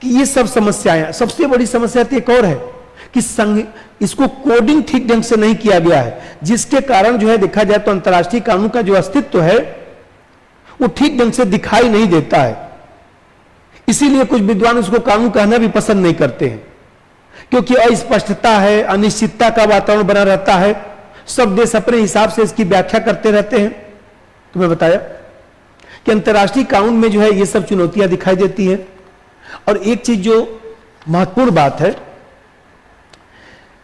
कि ये सब समस्याएं। सबसे बड़ी समस्या तो एक और है कि इसको कोडिंग ठीक ढंग से नहीं किया गया है, जिसके कारण जो है देखा जाए तो अंतर्राष्ट्रीय कानून का जो अस्तित्व है वो ठीक ढंग से दिखाई नहीं देता है। इसीलिए कुछ विद्वान उसको कानून कहना भी पसंद नहीं करते हैं, क्योंकि अस्पष्टता है, अनिश्चितता का वातावरण बना रहता है, सब देश अपने हिसाब से इसकी व्याख्या करते रहते हैं। तो मैं बताया कि अंतर्राष्ट्रीय कानून में जो है ये सब चुनौतियां दिखाई देती हैं। और एक चीज जो महत्वपूर्ण बात है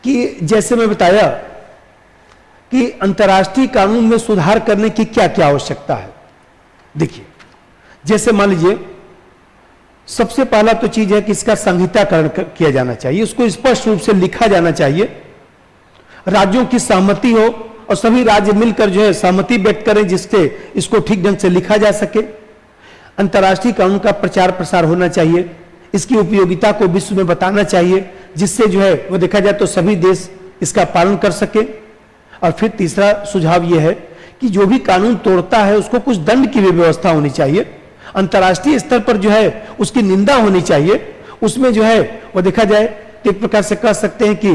कि जैसे मैं बताया कि अंतर्राष्ट्रीय कानून में सुधार करने की क्या क्या आवश्यकता है। देखिए, जैसे मान लीजिए सबसे पहला तो चीज है कि इसका संहिताकरण किया जाना चाहिए, उसको स्पष्ट रूप से लिखा जाना चाहिए, राज्यों की सहमति हो और सभी राज्य मिलकर जो है सहमति व्यक्त करें जिससे इसको ठीक ढंग से लिखा जा सके। अंतर्राष्ट्रीय कानून का प्रचार प्रसार होना चाहिए, इसकी उपयोगिता को विश्व में बताना चाहिए, जिससे जो है वो देखा जाए तो सभी देश इसका पालन कर सके। और फिर तीसरा सुझाव यह है कि जो भी कानून तोड़ता है उसको कुछ दंड की भी व्यवस्था होनी चाहिए, अंतर्राष्ट्रीय स्तर पर जो है उसकी निंदा होनी चाहिए। उसमें जो है वो देखा जाए तो एक प्रकार से कह सकते हैं कि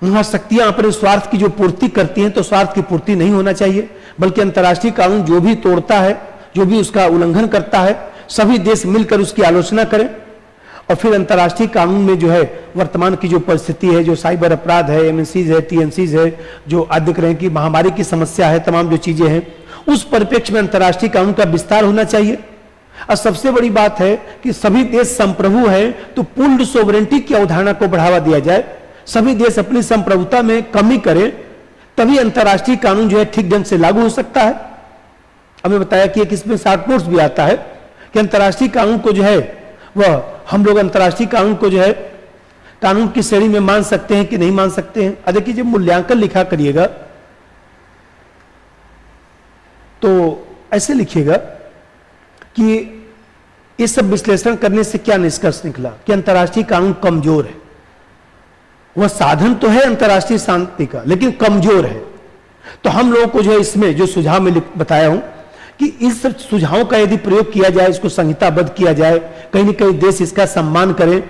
महाशक्तियां अपने स्वार्थ की जो पूर्ति करती हैं तो स्वार्थ की पूर्ति नहीं होना चाहिए, बल्कि अंतर्राष्ट्रीय कानून जो भी तोड़ता है, जो भी उसका उल्लंघन करता है, सभी देश मिलकर उसकी आलोचना करें। और फिर अंतर्राष्ट्रीय कानून में जो है वर्तमान की जो परिस्थिति है, जो साइबर अपराध है, एमएनसीज है, टीएनसीज है, जो आज देख रहे हैं कि महामारी की समस्या है, तमाम जो चीजें हैं, उस परिप्रेक्ष्य में अंतर्राष्ट्रीय कानून का विस्तार होना चाहिए। और सबसे बड़ी बात है कि सभी देश संप्रभु है तो पूर्ण सोवरेंटी की अवधारणा को बढ़ावा दिया जाए, सभी देश अपनी संप्रभुता में कमी करें, तभी अंतर्राष्ट्रीय कानून जो है ठीक ढंग से लागू हो सकता है। हमें बताया कि एक इसमें शॉर्ट नोट्स भी आता है कि अंतर्राष्ट्रीय कानून को जो है वह हम लोग अंतर्राष्ट्रीय कानून को जो है कानून की श्रेणी में मान सकते हैं कि नहीं मान सकते हैं। देखिए, जब मूल्यांकन लिखा करिएगा तो ऐसे लिखिएगा कि ये सब विश्लेषण करने से क्या निष्कर्ष निकला कि अंतर्राष्ट्रीय कानून कमजोर है। वह साधन तो है अंतर्राष्ट्रीय शांति का, लेकिन कमजोर है। तो हम लोगों को जो है इसमें जो सुझाव में बताया हूं कि इस सब सुझावों का यदि प्रयोग किया जाए, इसको संहिताबद्ध किया जाए, कहीं न कहीं देश इसका सम्मान करें,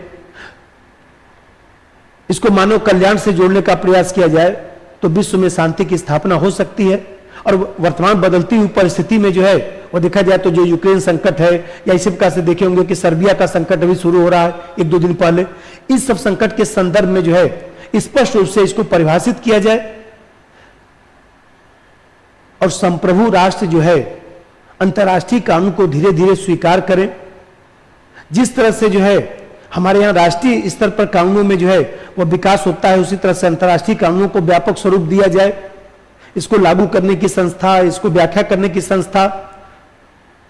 इसको मानव कल्याण से जोड़ने का प्रयास किया जाए, तो विश्व में शांति की स्थापना हो सकती है। और वर्तमान बदलती हुई परिस्थिति में जो है वो देखा जाए तो जो यूक्रेन संकट है, या इसी प्रकार से देखे होंगे कि सर्बिया का संकट अभी शुरू हो रहा है एक दो दिन पहले, इस सब संकट के संदर्भ में जो है स्पष्ट रूप से इसको परिभाषित किया जाए और संप्रभु राष्ट्र जो है अंतर्राष्ट्रीय कानून को धीरे धीरे स्वीकार करें। जिस तरह से जो है हमारे यहाँ राष्ट्रीय स्तर पर कानूनों में जो है वह विकास होता है, उसी तरह से अंतर्राष्ट्रीय कानूनों को व्यापक स्वरूप दिया जाए, इसको लागू करने की संस्था, इसको व्याख्या करने की संस्था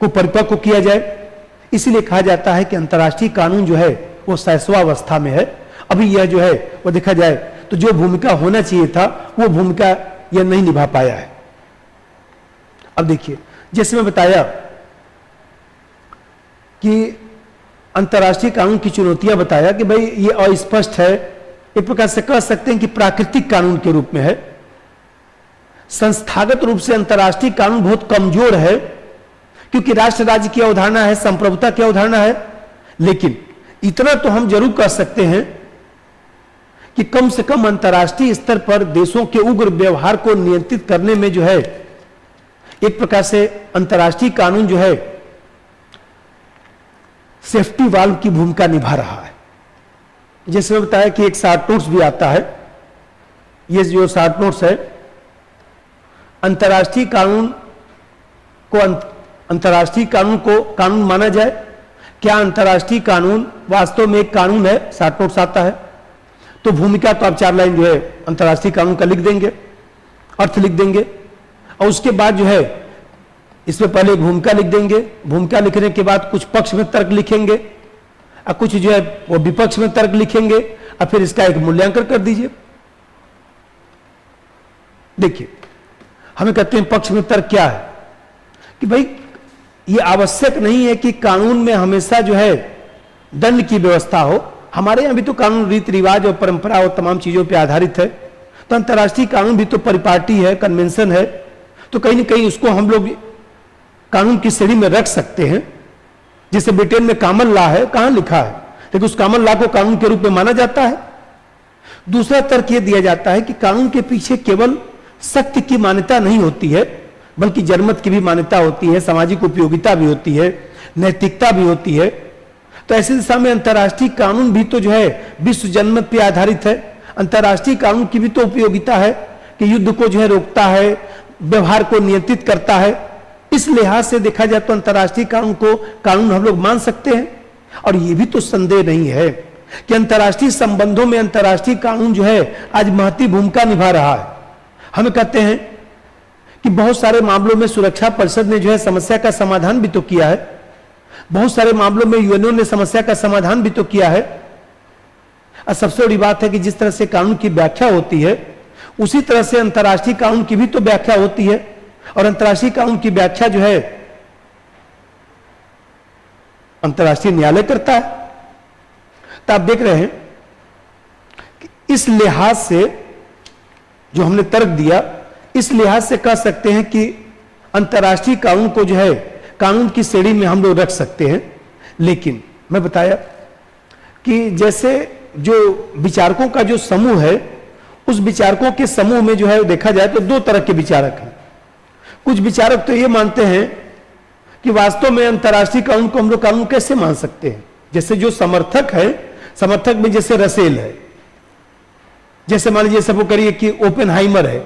को परिपक्व किया जाए। इसीलिए कहा जाता है कि अंतर्राष्ट्रीय कानून जो है वो शैशवावस्था में है। अभी यह जो है वो देखा जाए तो जो भूमिका होना चाहिए था वो भूमिका यह नहीं निभा पाया है। अब देखिए, जैसे मैं बताया कि अंतर्राष्ट्रीय कानून की चुनौतियां बताया कि भाई ये अस्पष्ट है, एक प्रकार से कह सकते हैं कि प्राकृतिक कानून के रूप में है। संस्थागत रूप से अंतर्राष्ट्रीय कानून बहुत कमजोर है, क्योंकि राष्ट्र राज्य की अवधारणा है, संप्रभुता की अवधारणा है। लेकिन इतना तो हम जरूर कह सकते हैं कि कम से कम अंतर्राष्ट्रीय स्तर पर देशों के उग्र व्यवहार को नियंत्रित करने में जो है एक प्रकार से अंतर्राष्ट्रीय कानून जो है सेफ्टी वाल्व की भूमिका निभा रहा है। जैसे मैं बताया कि एक शॉर्ट नोट्स भी आता है, ये जो शॉर्ट नोट्स है, अंतर्राष्ट्रीय कानून को कानून माना जाए, क्या अंतर्राष्ट्रीय कानून वास्तव में एक कानून है, शॉर्ट नोट्स आता है। तो भूमिका तो आप 4 लाइन जो है अंतर्राष्ट्रीय कानून का लिख देंगे, अर्थ लिख देंगे, और उसके बाद जो है इसमें पहले भूमिका लिख देंगे। भूमिका लिखने के बाद कुछ पक्ष में तर्क लिखेंगे और कुछ जो है वो विपक्ष में तर्क लिखेंगे, और फिर इसका एक मूल्यांकन कर दीजिए। देखिए, हमें कहते हैं पक्ष में तर्क क्या है कि भाई ये आवश्यक नहीं है कि कानून में हमेशा जो है दंड की व्यवस्था हो। हमारे यहां भी तो कानून रीति रिवाज और परंपरा और तमाम चीजों पर आधारित है। तो अंतर्राष्ट्रीय कानून भी तो परिपाटी है, कन्वेंशन है, तो कहीं ना कहीं उसको हम लोग कानून की श्रेणी में रख सकते हैं। जैसे ब्रिटेन में कॉमन लॉ है, कहां लिखा है, लेकिन उस कॉमन लॉ को कानून के रूप में माना जाता है। दूसरा तर्क यह दिया जाता है कि कानून के पीछे केवल सत्य की मान्यता नहीं होती है, बल्कि जनमत की भी मान्यता होती है, सामाजिक उपयोगिता भी होती है, नैतिकता भी होती है। तो ऐसी दिशा में अंतर्राष्ट्रीय कानून भी तो जो है विश्व जनमत पर आधारित है। अंतर्राष्ट्रीय कानून की भी तो उपयोगिता है कि युद्ध को जो है रोकता है, व्यवहार को नियंत्रित करता है। इस लिहाज से देखा जाए तो अंतर्राष्ट्रीय कानून को कानून हम लोग मान सकते हैं। और यह भी तो संदेह नहीं है कि अंतर्राष्ट्रीय संबंधों में अंतर्राष्ट्रीय कानून जो है आज महती भूमिका निभा रहा है। हम कहते हैं कि बहुत सारे मामलों में सुरक्षा परिषद ने जो है समस्या का समाधान भी तो किया है, बहुत सारे मामलों में यूएनओ ने समस्या का समाधान भी तो किया है। और सबसे बड़ी बात है कि जिस तरह से कानून की व्याख्या होती है उसी तरह से अंतर्राष्ट्रीय कानून की भी तो व्याख्या होती है। और अंतर्राष्ट्रीय कानून की व्याख्या जो है अंतर्राष्ट्रीय न्यायालय करता है। तो आप देख रहे हैं कि इस लिहाज से जो हमने तर्क दिया, इस लिहाज से कह सकते हैं कि अंतर्राष्ट्रीय कानून को जो है कानून की श्रेणी में हम लोग रख सकते हैं। लेकिन मैं बताया कि जैसे जो विचारकों का जो समूह है, उस विचारकों के समूह में जो है देखा जाए तो दो तरह के विचारक हैं। कुछ विचारक तो ये मानते हैं कि वास्तव में अंतर्राष्ट्रीय कानून को हम लोग कानून कैसे मान सकते हैं। जैसे जो समर्थक है, समर्थक में जैसे रसेल है, जैसे मान लीजिए सब करिए कि ओपेनहाइमर है,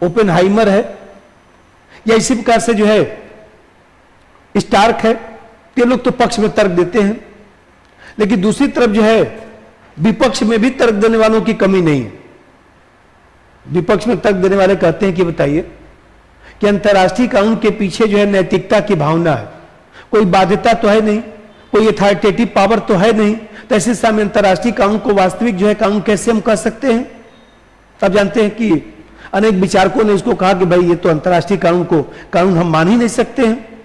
ओपेनहाइमर है, या इसी प्रकार से जो है स्टार्क है। ये लोग तो पक्ष में तर्क देते हैं, लेकिन दूसरी तरफ जो है विपक्ष में भी तर्क देने वालों की कमी नहीं है। विपक्ष में तर्क देने वाले कहते हैं कि बताइए कि अंतर्राष्ट्रीय कानून के पीछे जो है नैतिकता की भावना है, कोई बाध्यता तो है नहीं, कोई अथॉरिटेटिव पावर तो है नहीं। तो ऐसे समय अंतर्राष्ट्रीय कानून को वास्तविक जो है कानून कैसे हम कह सकते हैं। आप जानते हैं कि अनेक विचारकों ने इसको कहा कि भाई ये तो अंतर्राष्ट्रीय कानून को कानून हम मान ही नहीं सकते हैं।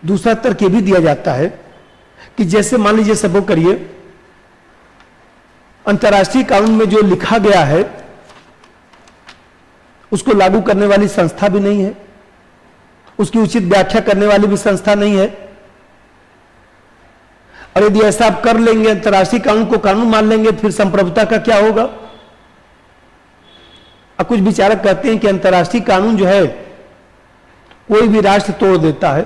दूसरा तर्क ये भी दिया जाता है कि जैसे मान लीजिए सब करिए अंतर्राष्ट्रीय कानून में जो लिखा गया है उसको लागू करने वाली संस्था भी नहीं है, उसकी उचित व्याख्या करने वाली भी संस्था नहीं है। और यदि ऐसा आप कर लेंगे, अंतर्राष्ट्रीय कानून को कानून मान लेंगे, फिर संप्रभुता का क्या होगा। अब कुछ विचारक कहते हैं कि अंतर्राष्ट्रीय कानून जो है कोई भी राष्ट्र तोड़ देता है,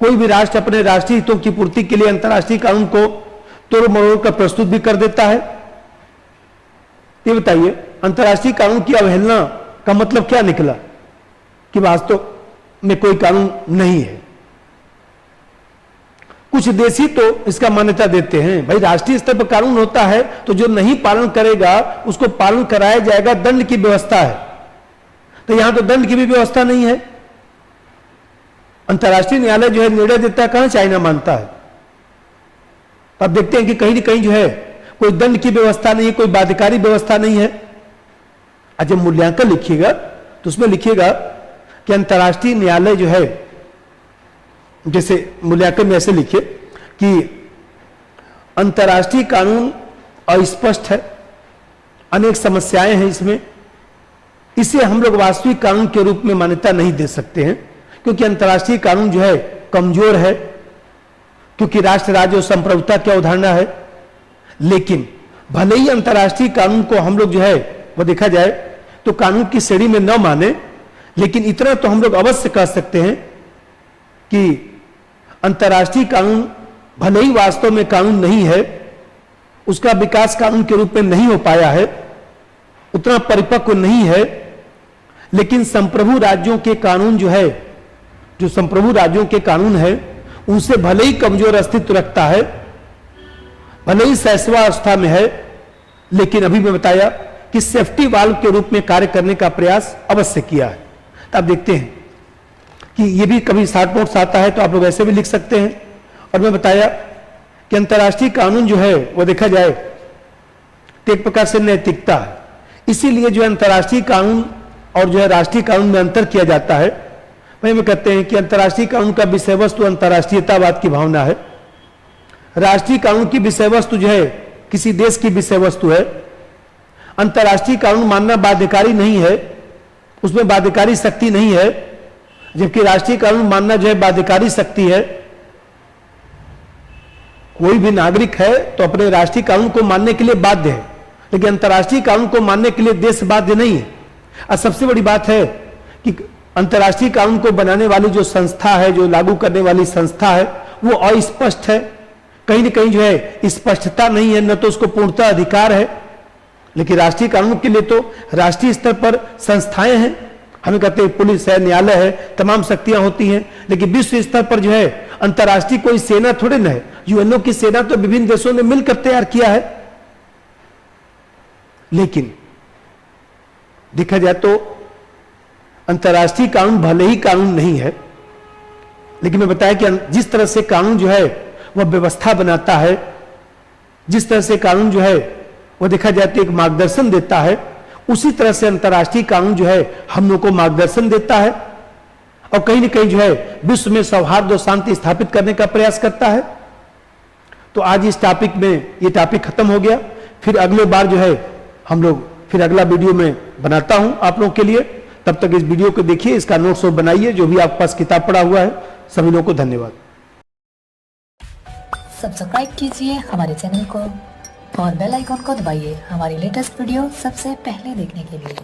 कोई भी राष्ट्र अपने राष्ट्रीय हितों की पूर्ति के लिए अंतर्राष्ट्रीय कानून को तोड़ मरोड़ कर प्रस्तुत भी कर देता है। ये बताइए अंतर्राष्ट्रीय कानून की अवहेलना का मतलब क्या निकला कि वास्तव में कोई कानून नहीं है। कुछ देश ही तो इसका मान्यता देते हैं, भाई राष्ट्रीय स्तर पर कानून होता है तो जो नहीं पालन करेगा उसको पालन कराया जाएगा, दंड की व्यवस्था है। तो यहां तो दंड की भी व्यवस्था नहीं है। अंतर्राष्ट्रीय न्यायालय जो है निर्णय देता है, कहां चाइना मानता है। अब देखते हैं कि कहीं ना कहीं जो है कोई दंड की व्यवस्था नहीं है, कोई बाध्यकारी व्यवस्था नहीं है। आज जब मूल्यांकन लिखिएगा तो उसमें लिखिएगा कि अंतर्राष्ट्रीय न्यायालय जो है, जैसे मूल्यांकन में ऐसे लिखिए कि अंतर्राष्ट्रीय कानून अस्पष्ट है, अनेक समस्याएं हैं इसमें, इसे हम लोग वास्तविक कानून के रूप में मान्यता नहीं दे सकते हैं, क्योंकि अंतर्राष्ट्रीय कानून जो है कमजोर है, क्योंकि राष्ट्र राज्य और संप्रभुता की अवधारणा है। लेकिन भले ही अंतर्राष्ट्रीय कानून को हम लोग जो है वो देखा जाए तो कानून की श्रेणी में न माने, लेकिन इतना तो हम लोग अवश्य कह सकते हैं कि अंतर्राष्ट्रीय कानून भले ही वास्तव में कानून नहीं है, उसका विकास कानून के रूप में नहीं हो पाया है, उतना परिपक्व नहीं है, लेकिन संप्रभु राज्यों के कानून जो है, जो संप्रभु राज्यों के कानून है, उनसे भले ही कमजोर अस्तित्व रखता है, भले ही शैशवावस्था में है, लेकिन अभी मैं बताया कि सेफ्टी वाल्व के रूप में कार्य करने का प्रयास अवश्य किया है। तो आप देखते हैं कि ये भी कभी शॉर्ट नोट्स आता है तो आप लोग ऐसे भी लिख सकते हैं। और मैं बताया कि अंतर्राष्ट्रीय कानून जो है वो देखा जाए तो एक प्रकार से नैतिकता है, इसीलिए जो है अंतर्राष्ट्रीय कानून और जो है राष्ट्रीय कानून में अंतर किया जाता है। वही में कहते हैं कि अंतर्राष्ट्रीय कानून का विषय वस्तु अंतर्राष्ट्रीयतावाद की भावना है, राष्ट्रीय कानून की विषय वस्तु जो है किसी देश की विषय वस्तु है। अंतर्राष्ट्रीय कानून मानना बाध्यकारी नहीं है, उसमें बाध्यकारी शक्ति नहीं है, जबकि राष्ट्रीय कानून मानना जो है बाध्यकारी शक्ति है। कोई भी नागरिक है तो अपने राष्ट्रीय कानून को मानने के लिए बाध्य है, लेकिन अंतर्राष्ट्रीय कानून को मानने के लिए देश बाध्य नहीं है। और सबसे बड़ी बात है कि अंतर्राष्ट्रीय कानून को बनाने वाली जो संस्था है, जो लागू करने वाली संस्था है, वो अस्पष्ट है। कहीं ना कहीं जो है स्पष्टता नहीं है, न तो उसको पूर्णतः अधिकार है। लेकिन राष्ट्रीय कानून के लिए तो राष्ट्रीय स्तर पर संस्थाएं हैं, हमें कहते हैं पुलिस है, न्यायालय है, तमाम शक्तियां होती हैं। लेकिन विश्व स्तर पर जो है अंतर्राष्ट्रीय कोई सेना थोड़े न है। यूएनओ की सेना तो विभिन्न देशों ने मिलकर तैयार किया है। लेकिन देखा जाए तो अंतर्राष्ट्रीय कानून भले ही कानून नहीं है, लेकिन मैं बताया कि जिस तरह से कानून जो है वह व्यवस्था बनाता है, जिस तरह से कानून जो है वह देखा जाए तो एक मार्गदर्शन देता है, उसी तरह से अंतर्राष्ट्रीय कानून जो है हम लोग को मार्गदर्शन देता है और कहीं ना कहीं जो है विश्व में सौहार्द और शांति स्थापित करने का प्रयास करता है। तो आज इस टॉपिक में ये टॉपिक खत्म हो गया। फिर अगले बार जो है हम लोग फिर अगला वीडियो में बनाता हूं आप लोगों के लिए। तब तक इस वीडियो को देखिए, इसका नोट्स बनाइए, जो भी आपके पास किताब पढ़ा हुआ है। सभी लोगों को धन्यवाद। सब्सक्राइब कीजिए हमारे चैनल को और बेल आइकन को दबाइए हमारी लेटेस्ट वीडियो सबसे पहले देखने के लिए।